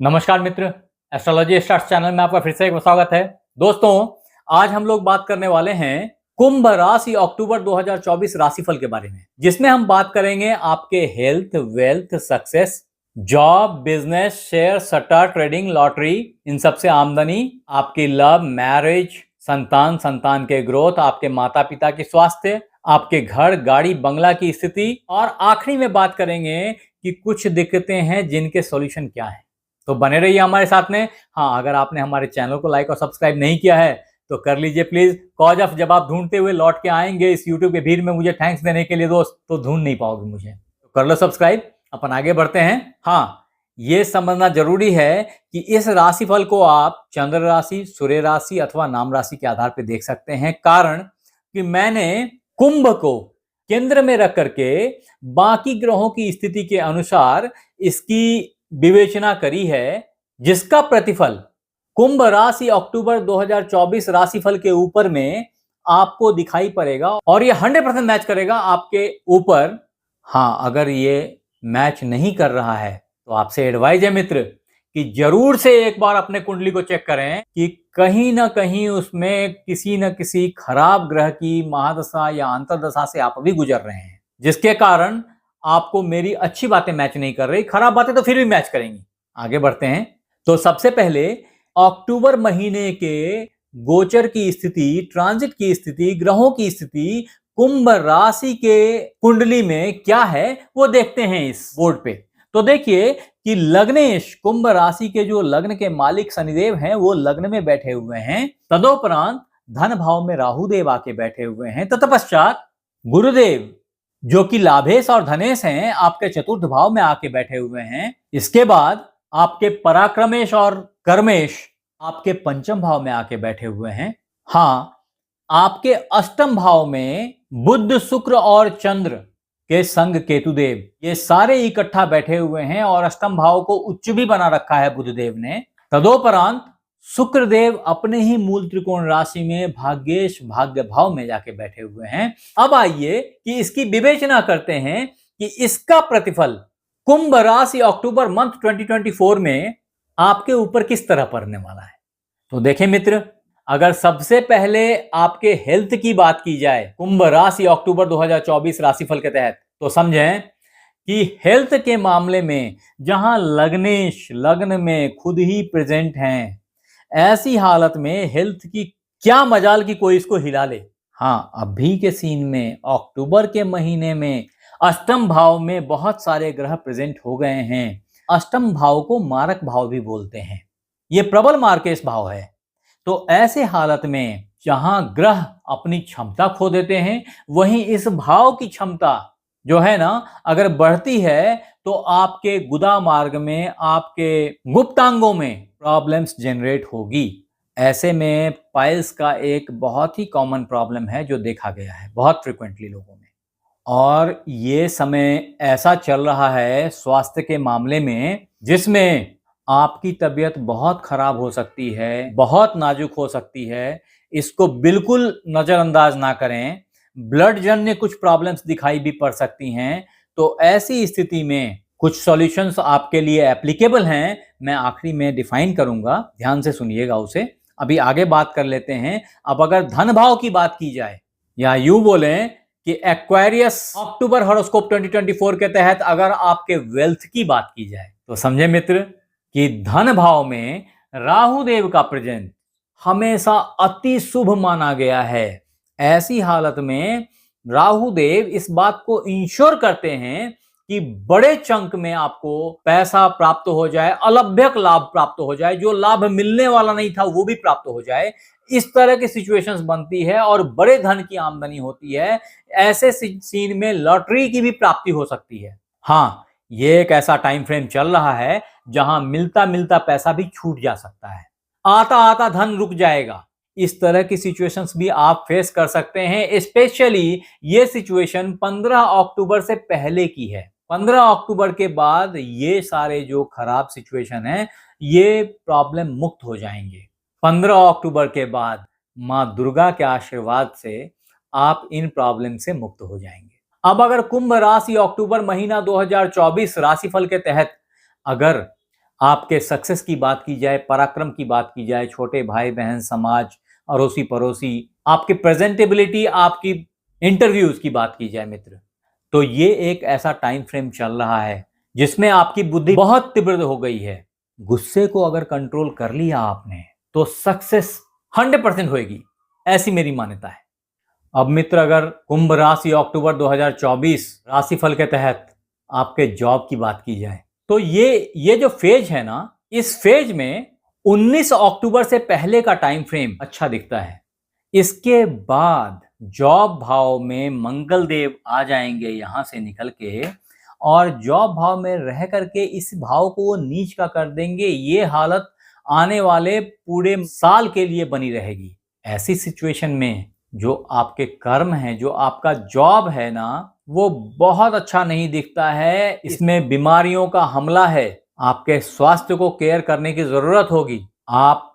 नमस्कार मित्र, astrology stars channel में आपका फिर से एक स्वागत है। दोस्तों, आज हम लोग बात करने वाले हैं कुंभ राशि अक्टूबर 2024 राशिफल के बारे में, जिसमें हम बात करेंगे आपके health, wealth, success, job, business, share, सट्टा, ट्रेडिंग, लॉटरी, इन सब से आमदनी, आपकी लव, मैरिज, संतान के ग्रोथ, आपके माता पिता की स्वास्थ्य, आपके घर, गाड़ी, बंगला की स्थिति, और आखिरी में बात करेंगे कि कुछ दिक्कतें हैं जिनके सॉल्यूशन क्या है। तो बने रहिए हमारे साथ में। हाँ, अगर आपने हमारे चैनल को लाइक और सब्सक्राइब नहीं किया है तो कर लीजिए प्लीज। कॉज ऑफ जब आप ढूंढते हुए लौट के आएंगे इस यूट्यूब के भीड़ में मुझे थैंक्स देने के लिए दोस्त, तो ढूंढ नहीं पाओगे मुझे। तो कर लो सब्सक्राइब, अपन आगे बढ़ते हैं। हाँ, ये समझना जरूरी है कि इस राशिफल को आप चंद्र राशि, सूर्य राशि अथवा नाम राशि के आधार पर देख सकते हैं। कारण कि मैंने कुंभ को केंद्र में रख करके बाकी ग्रहों की स्थिति के अनुसार इसकी विवेचना करी है, जिसका प्रतिफल कुंभ राशि अक्टूबर 2024 राशिफल के ऊपर में आपको दिखाई पड़ेगा और ये 100% मैच करेगा आपके ऊपर। हाँ, अगर ये मैच नहीं कर रहा है तो आपसे एडवाइज है मित्र कि जरूर से एक बार अपने कुंडली को चेक करें कि कहीं ना कहीं उसमें किसी न किसी खराब ग्रह की महादशा या अंतर्दशा से आप अभी गुजर रहे हैं, जिसके कारण आपको मेरी अच्छी बातें मैच नहीं कर रही, खराब बातें तो फिर भी मैच करेंगी। आगे बढ़ते हैं। तो सबसे पहले अक्टूबर महीने के गोचर की स्थिति, ट्रांजिट की स्थिति, ग्रहों की स्थिति कुंभ राशि के कुंडली में क्या है वो देखते हैं इस बोर्ड पे। तो देखिए कि लग्नेश, कुंभ राशि के जो लग्न के मालिक शनिदेव हैं वो लग्न में बैठे हुए हैं। तदोपरांत धन भाव में राहु देव आके बैठे हुए हैं। तत्पश्चात गुरुदेव जो कि लाभेश और धनेश हैं आपके चतुर्थ भाव में आके बैठे हुए हैं। इसके बाद आपके पराक्रमेश और कर्मेश आपके पंचम भाव में आके बैठे हुए हैं। हाँ, आपके अष्टम भाव में बुध, शुक्र और चंद्र के संग केतुदेव, ये सारे इकट्ठा बैठे हुए हैं और अष्टम भाव को उच्च भी बना रखा है बुधदेव ने। तदोपरांत शुक्रदेव अपने ही मूल त्रिकोण राशि में भाग्येश, भाग्य भाव में जाके बैठे हुए हैं। अब आइए कि इसकी विवेचना करते हैं कि इसका प्रतिफल कुंभ राशि अक्टूबर मंथ 2024 में आपके ऊपर किस तरह पड़ने वाला है। तो देखें मित्र, अगर सबसे पहले आपके हेल्थ की बात की जाए कुंभ राशि अक्टूबर 2024 राशिफल के तहत, तो समझें कि हेल्थ के मामले में जहां लग्नेश लग्न में खुद ही प्रेजेंट हैं, ऐसी हालत में हेल्थ की क्या मजाल की कोई इसको हिला ले। हाँ, अभी के सीन में अक्टूबर के महीने में अष्टम भाव में बहुत सारे ग्रह प्रेजेंट हो गए हैं। अष्टम भाव को मारक भाव भी बोलते हैं, ये प्रबल मार्केश भाव है। तो ऐसे हालत में जहां ग्रह अपनी क्षमता खो देते हैं, वहीं इस भाव की क्षमता जो है ना अगर बढ़ती है तो आपके गुदा मार्ग में, आपके गुप्तांगों में प्रॉब्लम्स जनरेट होगी। ऐसे में पाइल्स का एक बहुत ही कॉमन प्रॉब्लम है जो देखा गया है बहुत फ्रिक्वेंटली लोगों में। और ये समय ऐसा चल रहा है स्वास्थ्य के मामले में जिसमें आपकी तबीयत बहुत खराब हो सकती है, बहुत नाजुक हो सकती है। इसको बिल्कुल नजरअंदाज ना करें। ब्लड जन्य कुछ प्रॉब्लम्स दिखाई भी पड़ सकती हैं। तो ऐसी स्थिति में कुछ सॉल्यूशंस आपके लिए एप्लीकेबल हैं, मैं आखिरी में डिफाइन करूंगा, ध्यान से सुनिएगा उसे। अभी आगे बात कर लेते हैं। अब अगर धन भाव की बात की जाए, या यूं बोलें कि एक्वेरियस अक्टूबर हॉरोस्कोप 2024 के तहत अगर आपके वेल्थ की बात की जाए, तो समझे मित्र कि धन भाव में राहु देव का प्रेजेंस हमेशा अति शुभ माना गया है। ऐसी हालत में राहु देव इस बात को इंश्योर करते हैं कि बड़े चंक में आपको पैसा प्राप्त हो जाए, अलभ्यक लाभ प्राप्त हो जाए, जो लाभ मिलने वाला नहीं था वो भी प्राप्त हो जाए। इस तरह की सिचुएशंस बनती है और बड़े धन की आमदनी होती है। ऐसे सीन में लॉटरी की भी प्राप्ति हो सकती है। हाँ, ये एक ऐसा टाइम फ्रेम चल रहा है जहां मिलता मिलता पैसा भी छूट जा सकता है, आता आता धन रुक जाएगा। इस तरह की सिचुएशंस भी आप फेस कर सकते हैं। स्पेशली ये सिचुएशन 15 अक्टूबर से पहले की है। 15 अक्टूबर के बाद ये सारे जो खराब सिचुएशन है ये प्रॉब्लम मुक्त हो जाएंगे। 15 अक्टूबर के बाद मां दुर्गा के आशीर्वाद से आप इन प्रॉब्लम से मुक्त हो जाएंगे। अब अगर कुंभ राशि अक्टूबर महीना 2024 राशिफल के तहत अगर आपके सक्सेस की बात की जाए, पराक्रम की बात की जाए, छोटे भाई बहन, समाज, अड़ोसी पड़ोसी, आपकी प्रेजेंटेबिलिटी, आपकी इंटरव्यूज की बात की जाए मित्र, तो ये एक ऐसा टाइम फ्रेम चल रहा है जिसमें आपकी बुद्धि बहुत तीव्र हो गई है। गुस्से को अगर कंट्रोल कर लिया आपने तो सक्सेस 100% होगी, ऐसी मेरी मान्यता है। अब मित्र, अगर कुंभ राशि अक्टूबर 2024 राशिफल के तहत आपके जॉब की बात की जाए, तो ये जो फेज है ना, इस फेज में 19 अक्टूबर से पहले का टाइम फ्रेम अच्छा दिखता है। इसके बाद जॉब भाव में मंगल देव आ जाएंगे यहां से निकल के, और जॉब भाव में रह करके इस भाव को वो नीच का कर देंगे। ये हालत आने वाले पूरे साल के लिए बनी रहेगी। ऐसी सिचुएशन में जो आपके कर्म है, जो आपका जॉब है ना, वो बहुत अच्छा नहीं दिखता है। इसमें बीमारियों का हमला है, आपके स्वास्थ्य को केयर करने की जरूरत होगी। आप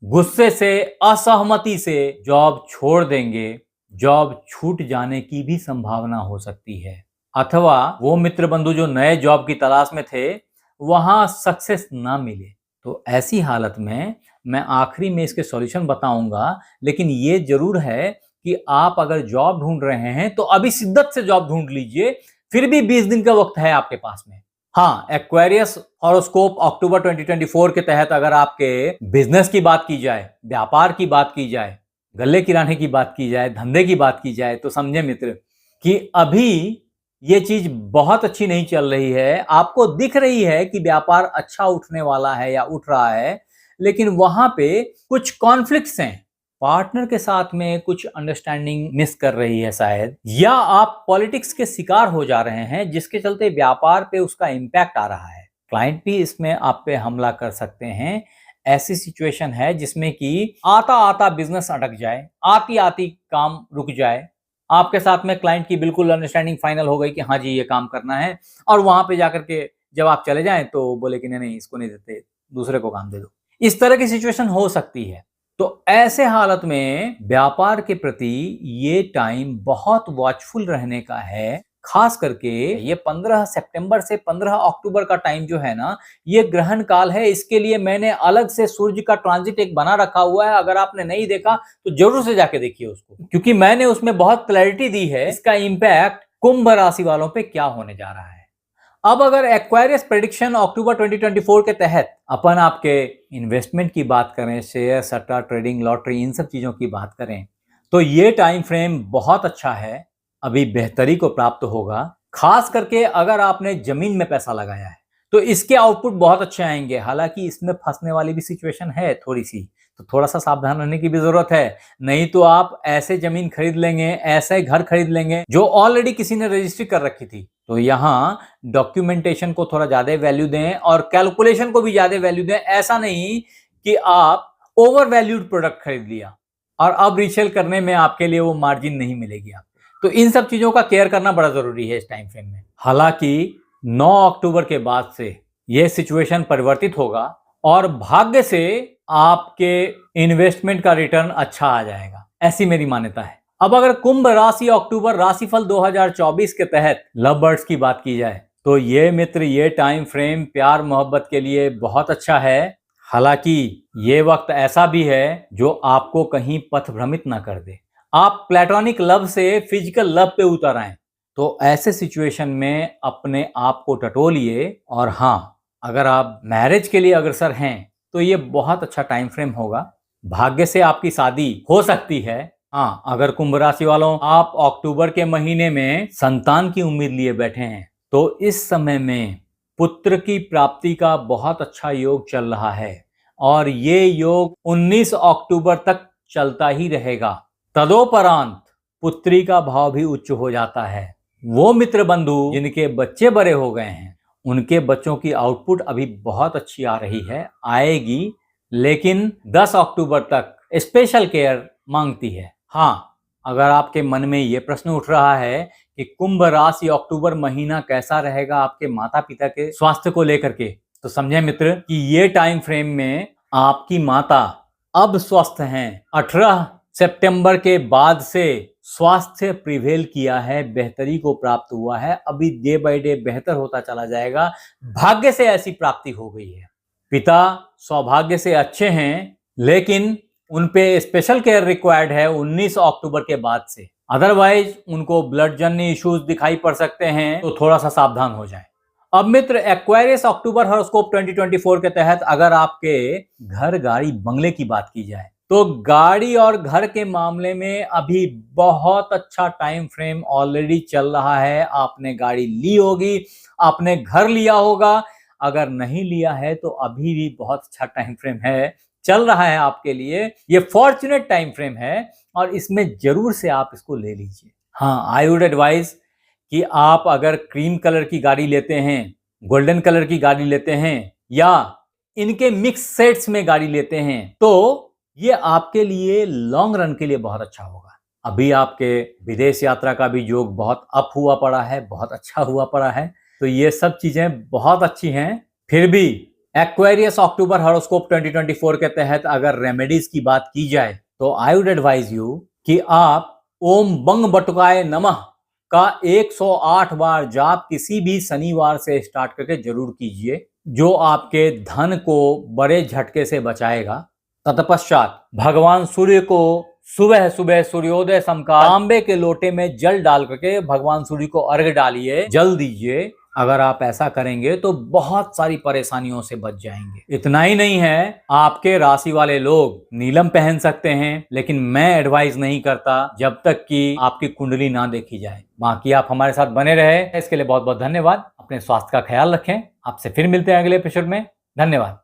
गुस्से से, असहमति से जॉब छोड़ देंगे, जॉब छूट जाने की भी संभावना हो सकती है। अथवा वो मित्र बंधु जो नए जॉब की तलाश में थे, वहां सक्सेस ना मिले। तो ऐसी हालत में मैं आखिरी में इसके सॉल्यूशन बताऊंगा, लेकिन ये जरूर है कि आप अगर जॉब ढूंढ रहे हैं तो अभी शिद्दत से जॉब ढूंढ लीजिए, फिर भी 20 दिन का वक्त है आपके पास में। हाँ, एक्वेरियस हॉरोस्कोप अक्टूबर 2024 के तहत अगर आपके बिजनेस की बात की जाए, व्यापार की बात की जाए, गल्ले किराने की बात की जाए, धंधे की बात की जाए, तो समझे मित्र कि अभी ये चीज बहुत अच्छी नहीं चल रही है। आपको दिख रही है कि व्यापार अच्छा उठने वाला है या उठ रहा है, लेकिन वहां पे कुछ कॉन्फ्लिक्ट्स हैं। पार्टनर के साथ में कुछ अंडरस्टैंडिंग मिस कर रही है शायद, या आप पॉलिटिक्स के शिकार हो जा रहे हैं जिसके चलते व्यापार पे उसका इंपैक्ट आ रहा है। क्लाइंट भी इसमें आप पे हमला कर सकते हैं। ऐसी सिचुएशन है जिसमें कि आता आता बिजनेस अटक जाए, आती आती काम रुक जाए। आपके साथ में क्लाइंट की बिल्कुल अंडरस्टैंडिंग फाइनल हो गई कि हाँ जी ये काम करना है, और वहां पे जाकर के जब आप चले जाएं तो बोले कि नहीं नहीं इसको नहीं देते, दूसरे को काम दे दो। इस तरह की सिचुएशन हो सकती है। तो ऐसे हालत में व्यापार के प्रति ये टाइम बहुत वॉचफुल रहने का है। खास करके ये 15 सितंबर से 15 अक्टूबर का टाइम जो है ना, ये ग्रहण काल है। इसके लिए मैंने अलग से सूर्य का ट्रांजिट एक बना रखा हुआ है। अगर आपने नहीं देखा तो जरूर से जाके देखिए उसको, क्योंकि मैंने उसमें बहुत क्लैरिटी दी है इसका इंपैक्ट कुंभ राशि वालों पे क्या होने जा रहा है। अब अगर एक्वायरियस प्रेडिक्शन अक्टूबर 2024 के तहत अपन आपके इन्वेस्टमेंट की बात करें, शेयर, सट्टा, ट्रेडिंग, लॉटरी, इन सब चीजों की बात करें, तो ये टाइम फ्रेम बहुत अच्छा है। अभी बेहतरी को प्राप्त होगा। खास करके अगर आपने जमीन में पैसा लगाया है तो इसके आउटपुट बहुत अच्छे आएंगे। हालांकि इसमें फंसने वाली भी सिचुएशन है थोड़ी सी, तो थोड़ा सा सावधान रहने की भी जरूरत है। नहीं तो आप ऐसे जमीन खरीद लेंगे, ऐसे घर खरीद लेंगे जो ऑलरेडी किसी ने रजिस्ट्री कर रखी थी। तो यहाँ डॉक्यूमेंटेशन को थोड़ा ज्यादा वैल्यू दें और कैलकुलेशन को भी ज्यादा वैल्यू दें। ऐसा नहीं कि आप ओवर वैल्यूड प्रोडक्ट खरीद लिया और अब रीसेल करने में आपके लिए वो मार्जिन नहीं मिलेगी आपको। तो इन सब चीजों का केयर करना बड़ा जरूरी है इस टाइम फ्रेम में। हालांकि 9 अक्टूबर के बाद से यह सिचुएशन परिवर्तित होगा और भाग्य से आपके इन्वेस्टमेंट का रिटर्न अच्छा आ जाएगा, ऐसी मेरी मान्यता है। अब अगर कुंभ राशि अक्टूबर राशिफल 2024 के तहत लव बर्ड्स की बात की जाए, तो ये मित्र, ये टाइम फ्रेम प्यार मोहब्बत के लिए बहुत अच्छा है। हालांकि ये वक्त ऐसा भी है जो आपको कहीं पथ भ्रमित ना कर दे। आप प्लेटोनिक लव से फिजिकल लव पे उतर आए, तो ऐसे सिचुएशन में अपने आप को टटोलिए। और हाँ, अगर आप मैरिज के लिए अग्रसर हैं तो ये बहुत अच्छा टाइम फ्रेम होगा। भाग्य से आपकी शादी हो सकती है। हाँ, अगर कुंभ राशि वालों आप अक्टूबर के महीने में संतान की उम्मीद लिए बैठे हैं तो इस समय में पुत्र की प्राप्ति का बहुत अच्छा योग चल रहा है, और ये योग 19 अक्टूबर तक चलता ही रहेगा। तदोपरांत पुत्री का भाव भी उच्च हो जाता है। वो मित्र बंधु जिनके बच्चे बड़े हो गए हैं, उनके बच्चों की आउटपुट अभी बहुत अच्छी आ रही है, आएगी, लेकिन 10 अक्टूबर तक स्पेशल केयर मांगती है। हाँ, अगर आपके मन में ये प्रश्न उठ रहा है कि कुंभ राशि अक्टूबर महीना कैसा रहेगा आपके माता पिता के स्वास्थ्य को लेकर के, तो समझे मित्र कि ये टाइम फ्रेम में आपकी माता अब स्वस्थ हैं। 18 सितंबर के बाद से स्वास्थ्य प्रिवेल किया है, बेहतरी को प्राप्त हुआ है। अभी डे बाय डे बेहतर होता चला जाएगा। भाग्य से ऐसी प्राप्ति हो गई है। पिता सौभाग्य से अच्छे हैं, लेकिन उन पे स्पेशल केयर रिक्वायर्ड है 19 अक्टूबर के बाद से। अदरवाइज उनको ब्लड जन्य इश्यूज दिखाई पड़ सकते हैं, तो थोड़ा सा सावधान हो जाएं। अब मित्र, एक्वेरियस अक्टूबर हॉरोस्कोप 2024 के तहत अगर आपके घर, गाड़ी, बंगले की बात की जाए, तो गाड़ी और घर के मामले में अभी बहुत अच्छा टाइम फ्रेम ऑलरेडी चल रहा है। आपने गाड़ी ली होगी, आपने घर लिया होगा, अगर नहीं लिया है तो अभी भी बहुत अच्छा टाइम फ्रेम है, चल रहा है आपके लिए। ये फॉर्चुनेट टाइम फ्रेम है और इसमें जरूर से आप इसको ले लीजिए। हाँ, आई वुड एडवाइज कि आप अगर क्रीम कलर की गाड़ी लेते हैं, गोल्डन कलर की गाड़ी लेते हैं, या इनके मिक्स सेट्स में गाड़ी लेते हैं, तो ये आपके लिए लॉन्ग रन के लिए बहुत अच्छा होगा। अभी आपके विदेश यात्रा का भी योग बहुत अप हुआ पड़ा है, बहुत अच्छा हुआ पड़ा है, तो ये सब चीजें बहुत अच्छी हैं। फिर भी एक्वेरियस अक्टूबर हॉरोस्कोप 2024 के तहत अगर रेमेडीज की बात की जाए, तो आई वुड एडवाइज यू कि आप ओम बंग बटुकाय नमः का 108 बार जाप किसी भी शनिवार से स्टार्ट करके जरूर कीजिए, जो आपके धन को बड़े झटके से बचाएगा। तत्पश्चात भगवान सूर्य को सुबह सुबह सूर्योदय समकाल तांबे के लोटे में जल डाल करके भगवान सूर्य को अर्घ्य डालिए, जल दीजिए। अगर आप ऐसा करेंगे तो बहुत सारी परेशानियों से बच जाएंगे। इतना ही नहीं है, आपके राशि वाले लोग नीलम पहन सकते हैं, लेकिन मैं एडवाइस नहीं करता जब तक कि आपकी कुंडली ना देखी जाए। बाकी आप हमारे साथ बने रहे, इसके लिए बहुत बहुत धन्यवाद। अपने स्वास्थ्य का ख्याल रखें। आपसे फिर मिलते हैं अगले एपिसोड में। धन्यवाद।